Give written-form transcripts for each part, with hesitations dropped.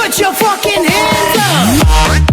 Put your fucking hands up.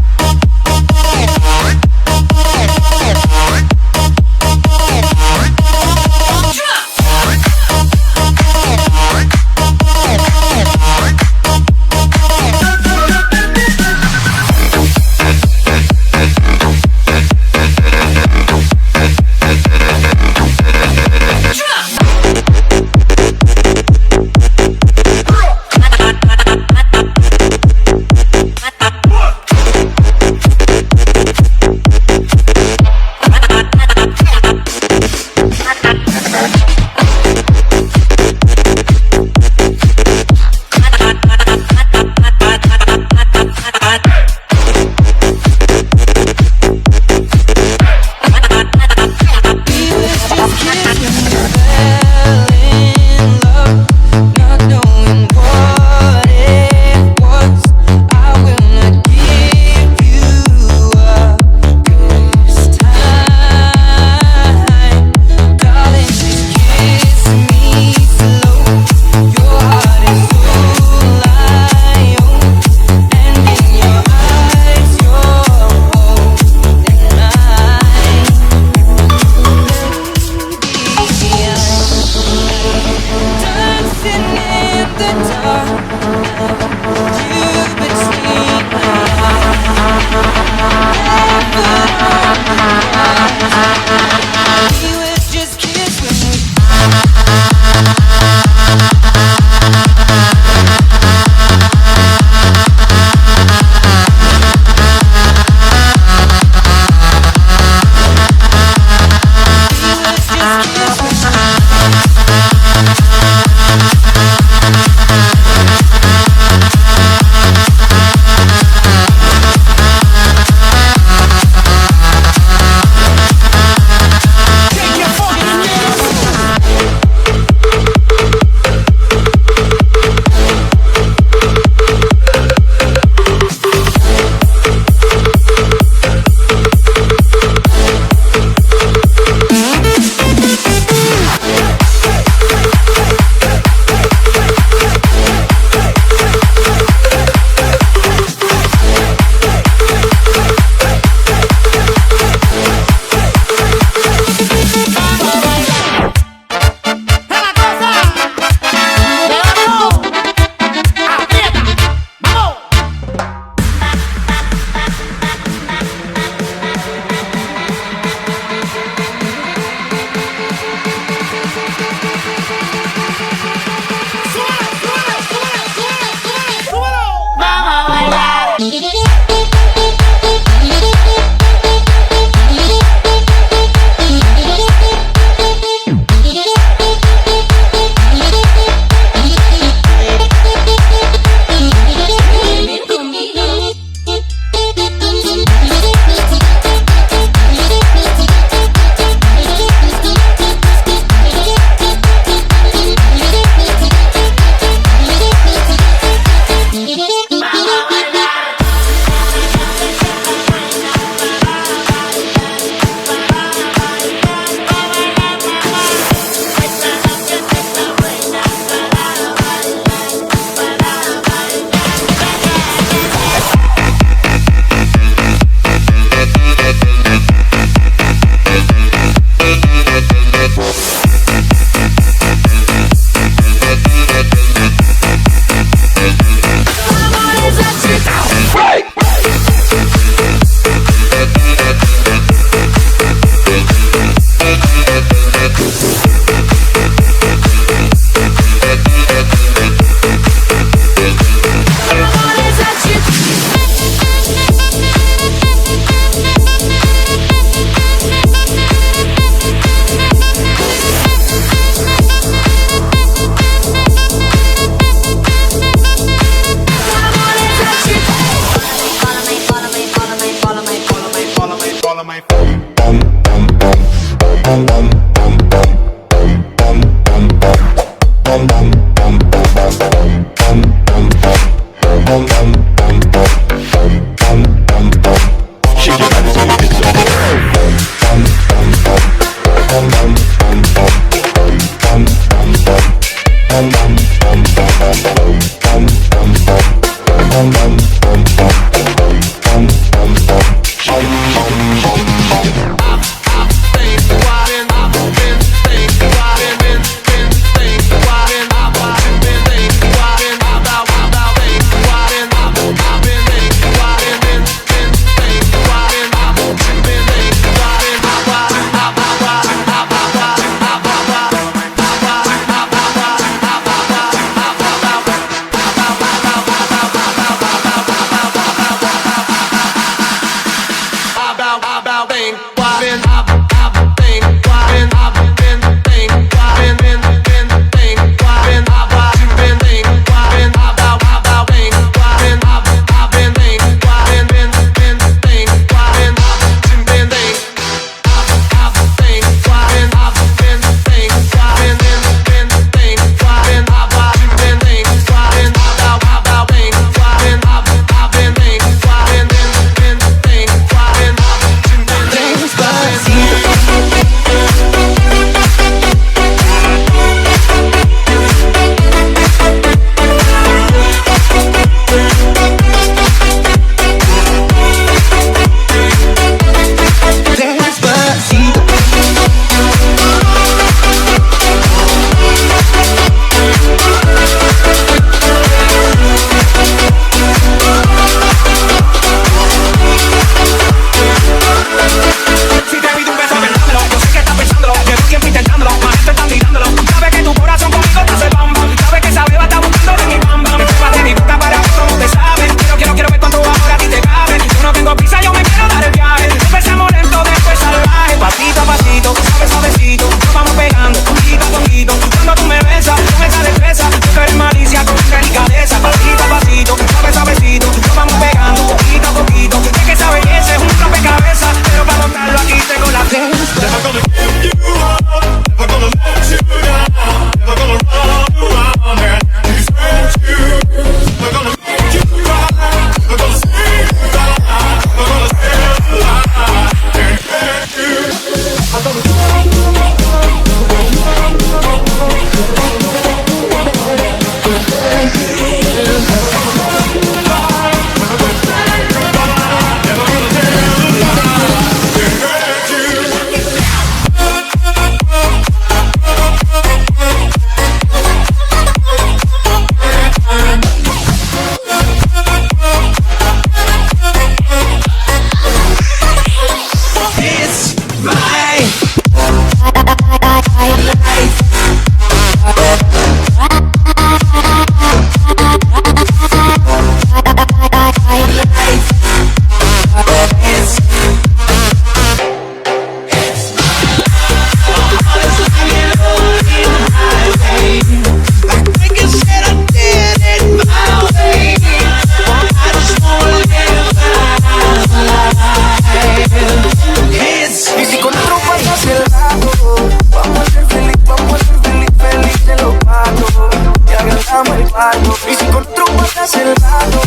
Y si con otro pasas el rato,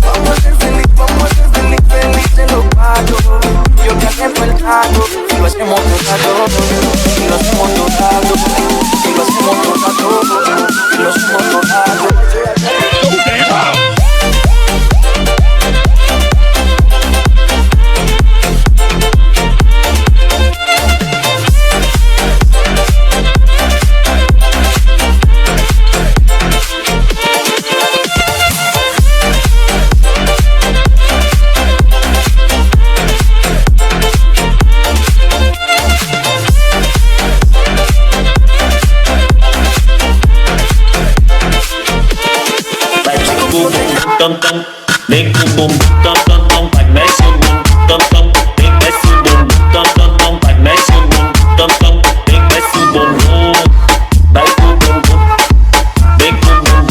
vamos a ser feliz, feliz en los patos. Yo que hacemos el trato, y lo hacemos todo, y lo hacemos todo, y lo hacemos todo, y lo hacemos todo. Tâm tâm đến cùng bùm tâm tâm tâm bạch mẹ siêu bùm tâm tâm đến mẹ siêu bùm tâm tâm tâm bạch mẹ siêu bùm tâm tâm đến mẹ siêu bùm bạch bùm bùm bùm đến cùng bùm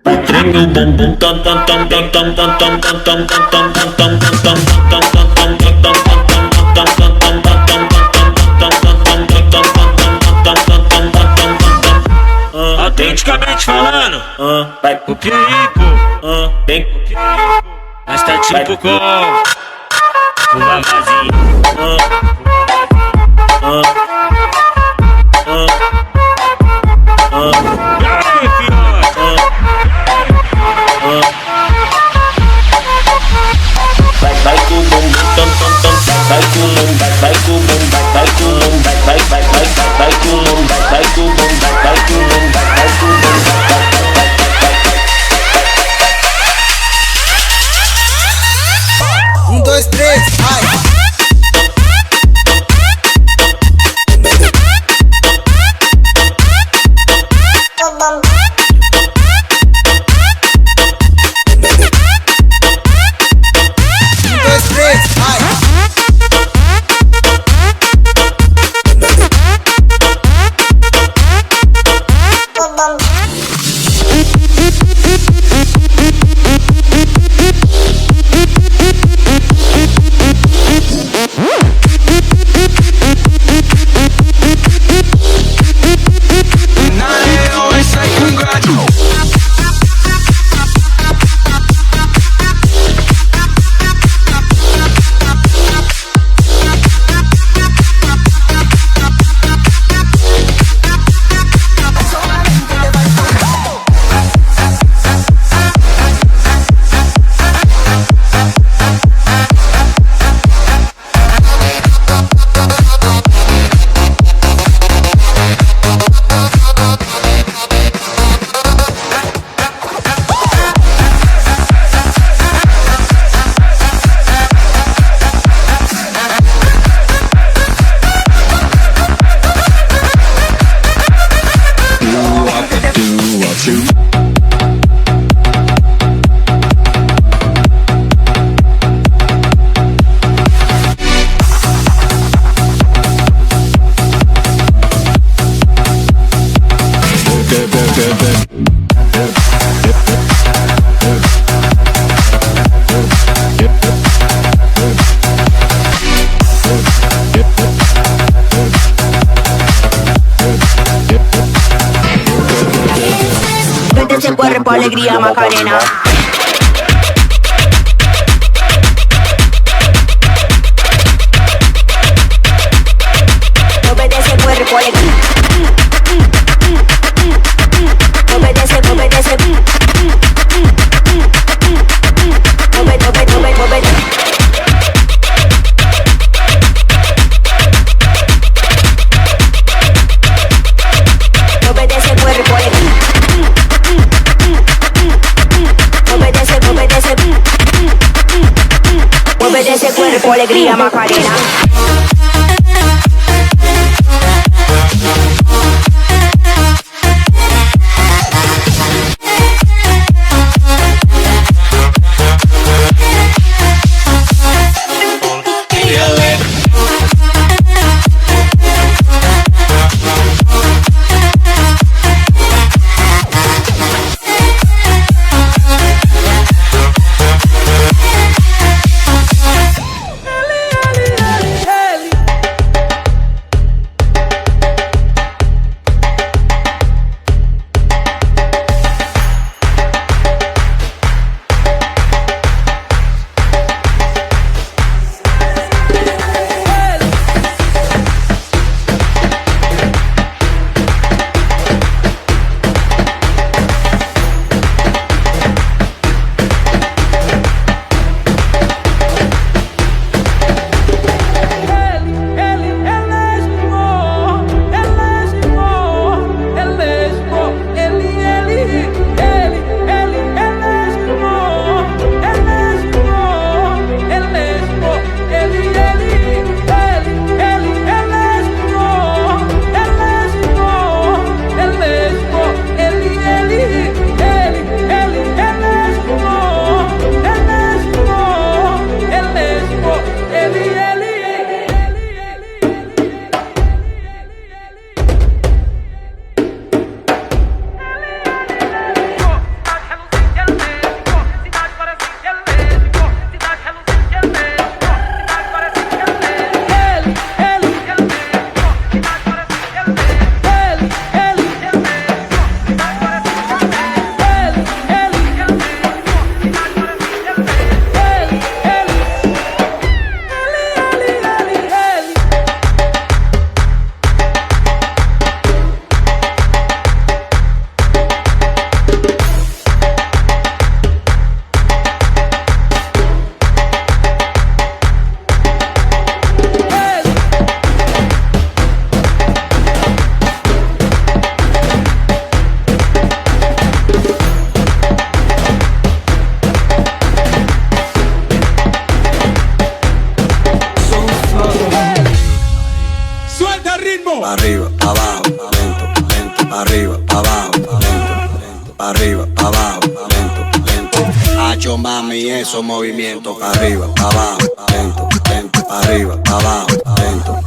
bạch đến cùng bùm bùm tâm tâm tâm tâm tâm tâm tâm tâm tâm tâm tâm tâm tâm tâm tâm tâm tâm tâm Autenticamente falando, vai o perigo, vem mas tá tipo com o vavazinho. vai com o bom, vai com o bom, vai com o bom, vai com o bom. Dois, três, vai! Dois, três, vai! Ese cuerpo, alegría, Macarena. Obedece cuerpo, alegría. Obedece. Obedece cuerpo, alegría. Obedece cuerpo, alegría, Macarena. pa' arriba, pa' abajo, lento, lento. Hacho mami, esos movimientos, pa' arriba, pa' abajo, lento, lento, pa' arriba, pa' abajo, lento,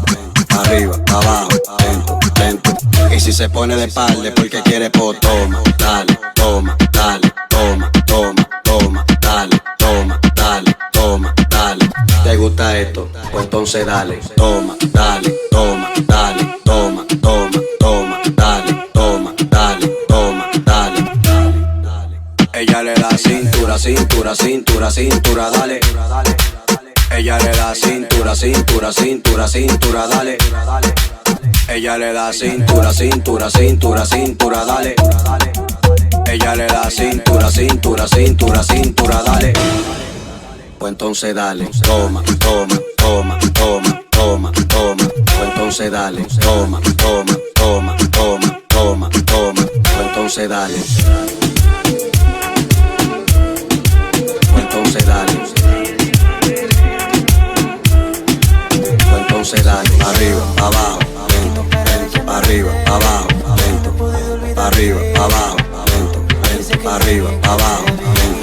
pa' arriba, pa' abajo, lento, lento. Y si se pone de espalda porque quiere, pues toma, dale, toma, dale, toma, toma, toma, dale, toma, dale, toma, dale. ¿Te gusta esto? Pues entonces dale, toma, dale, toma, dale, toma, toma, toma, dale, toma, dale, toma, dale, dale. Ella le da cintura, cintura, cintura, cintura, dale. Ella le da cintura, cintura, cintura, cintura, dale. Ella le da cintura, cintura, cintura, cintura, dale. Ella le da cintura, cintura, cintura, cintura, dale. Pues entonces dale, toma, toma, toma, toma, toma, toma. Pues entonces dale, toma, toma, toma, toma, toma, toma. Pues entonces dale. Pues entonces dale. Pues entonces dale, pa' arriba, pa' abajo, lento, lento, pa' arriba, pa' abajo, lento, pa' arriba, pa' abajo, lento, lento, pa' arriba, pa' abajo, lento.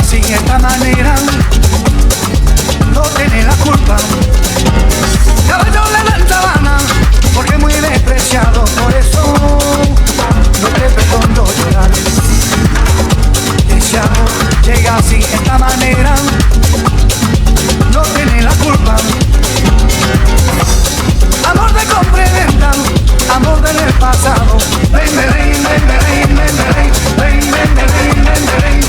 Sin esta manera, no tiene la culpa. Caballo le dan sabana, porque muy despreciado, por eso no te perdono llorar. Ese amor llega así, esta manera, no tiene la culpa. Amor de compra y venta, amor del pasado. Ven, ven, ven, ven, ven, ven, ven, ven, ven, ven, ven, ven.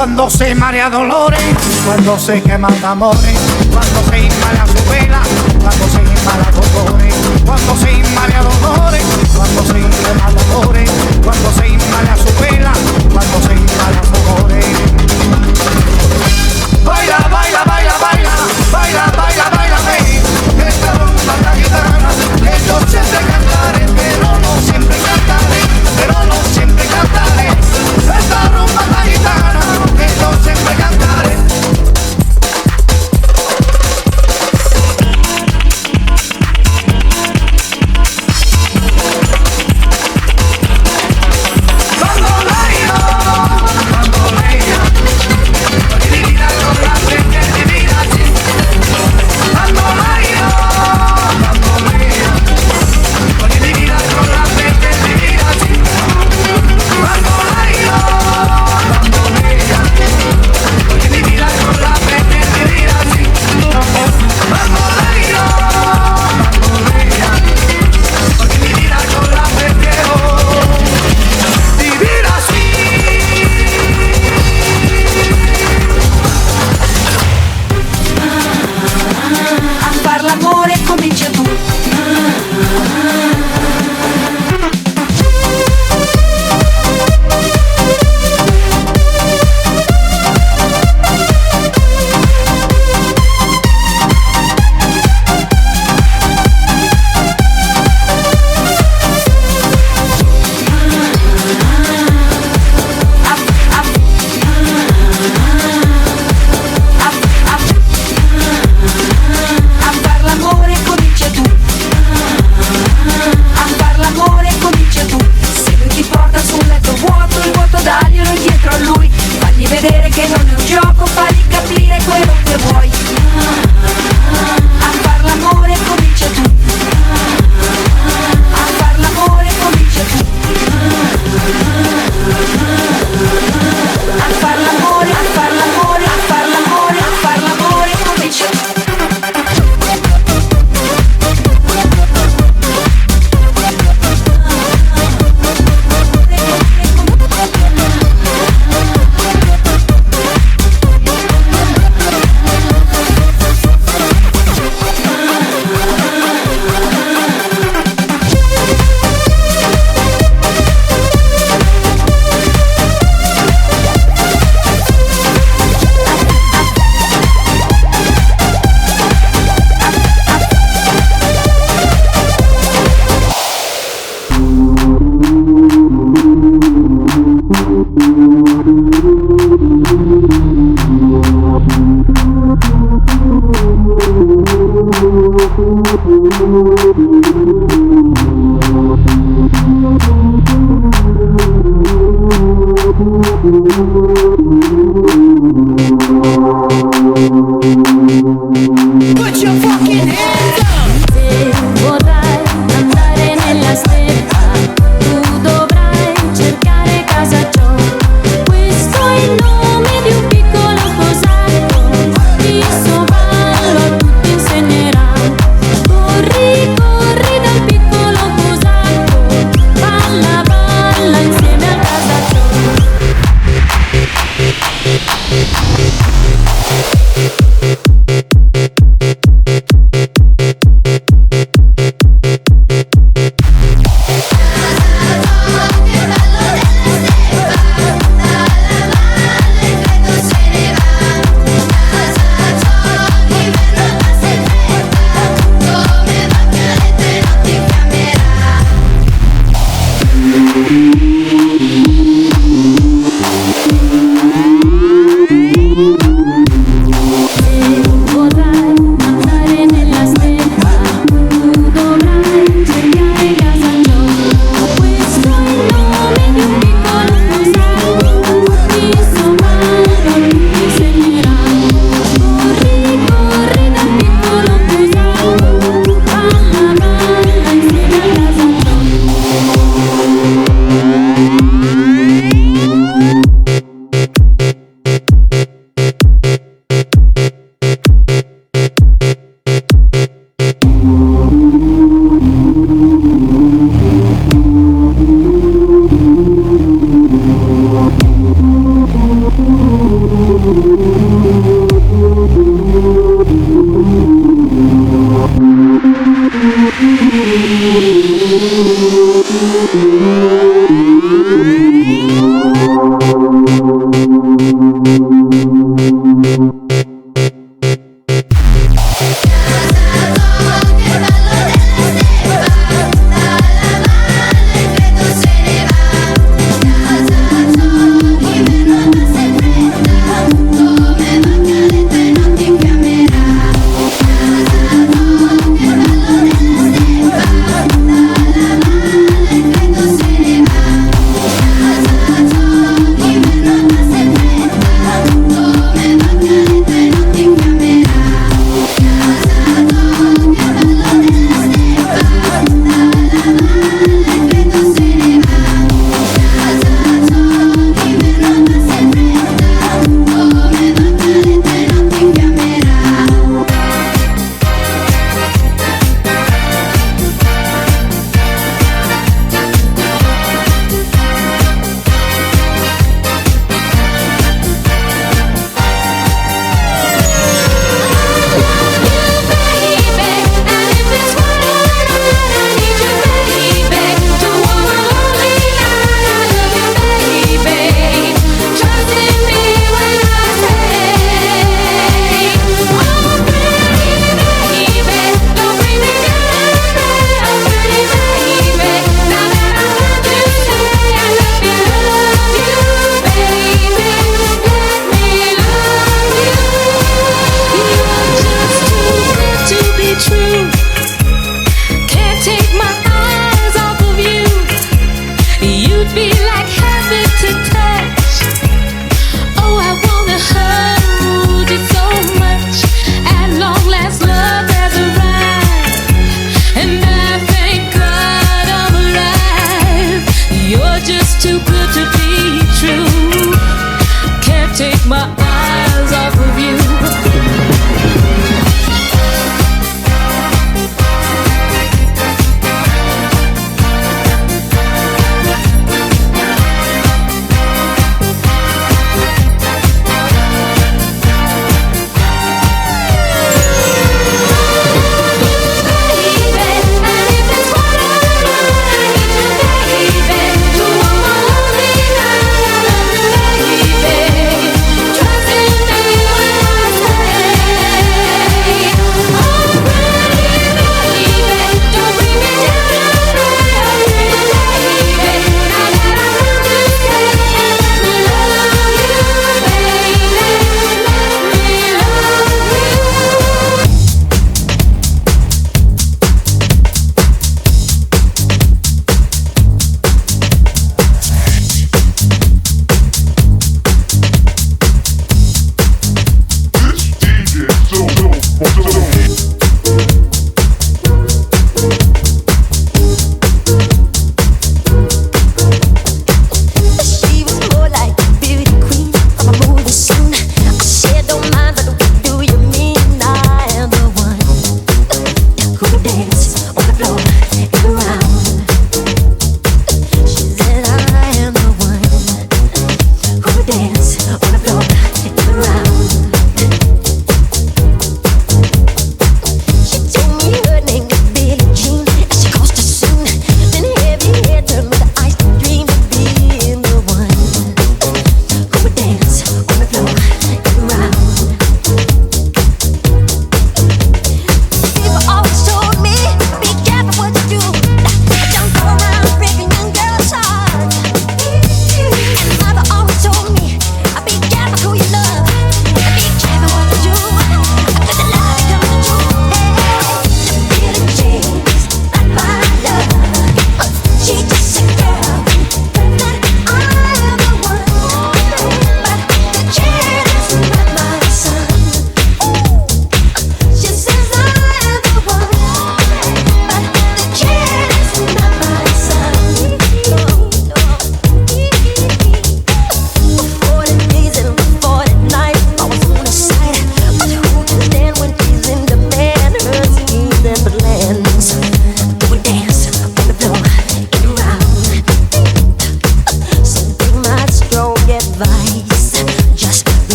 Cuando se marea dolores, cuando se quema de amores, cuando se inmala su vela, cuando se inmala dolores, cuando se inmala dolores, cuando se quema dolores, cuando se inmala su vela, cuando se inmala dolores. Baila, baila, baila, baila, baila, baila, baila, baila, esta rumba tan gitana, que yo siempre cantaré, pero no siempre cantaré, pero no siempre cantaré, esta rumba tan gitana, que yo siempre cantaré. Corri, corri.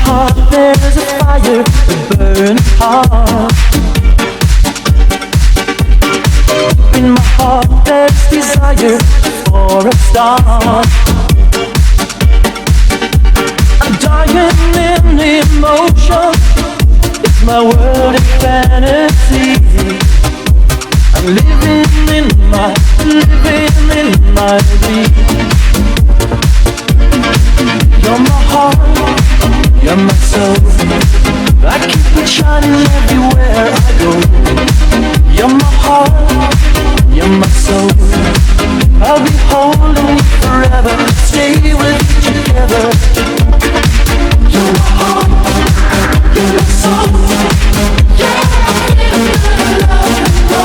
heart there's a fire that burns hard. In my heart there's desire for a star. I'm dying in emotion. It's my world of fantasy. I'm living in my dream. You're my heart, you're my soul. I keep it shining everywhere I go. You're my heart, you're my soul. I'll be holding you forever, stay with you together. You're my heart, you're my soul. Yeah, I love you.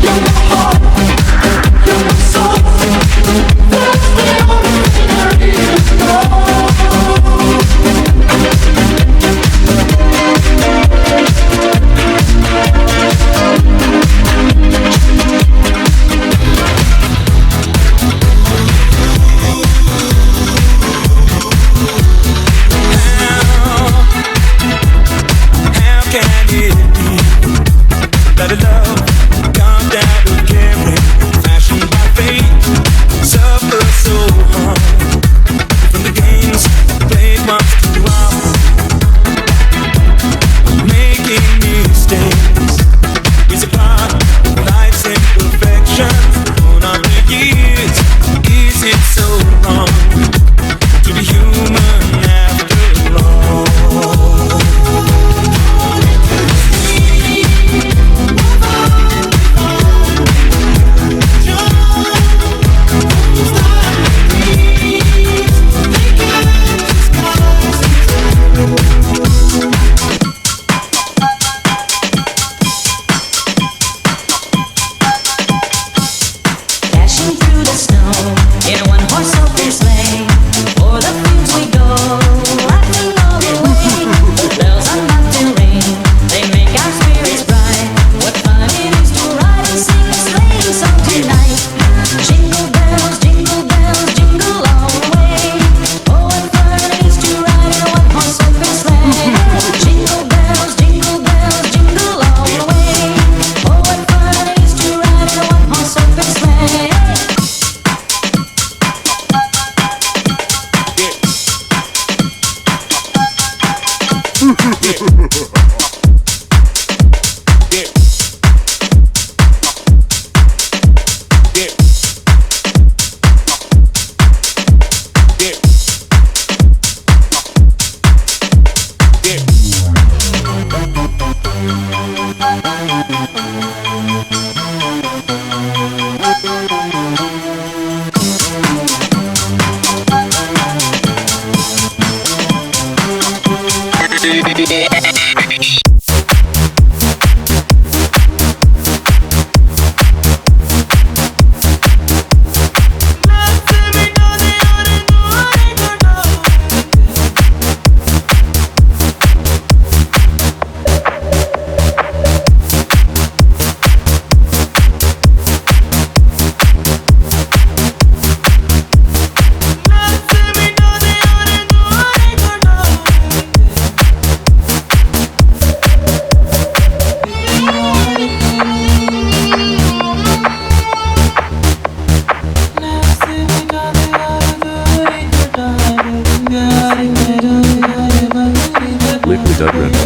You're my heart, you're my soul. That's the only thing I really know. Liquid.red.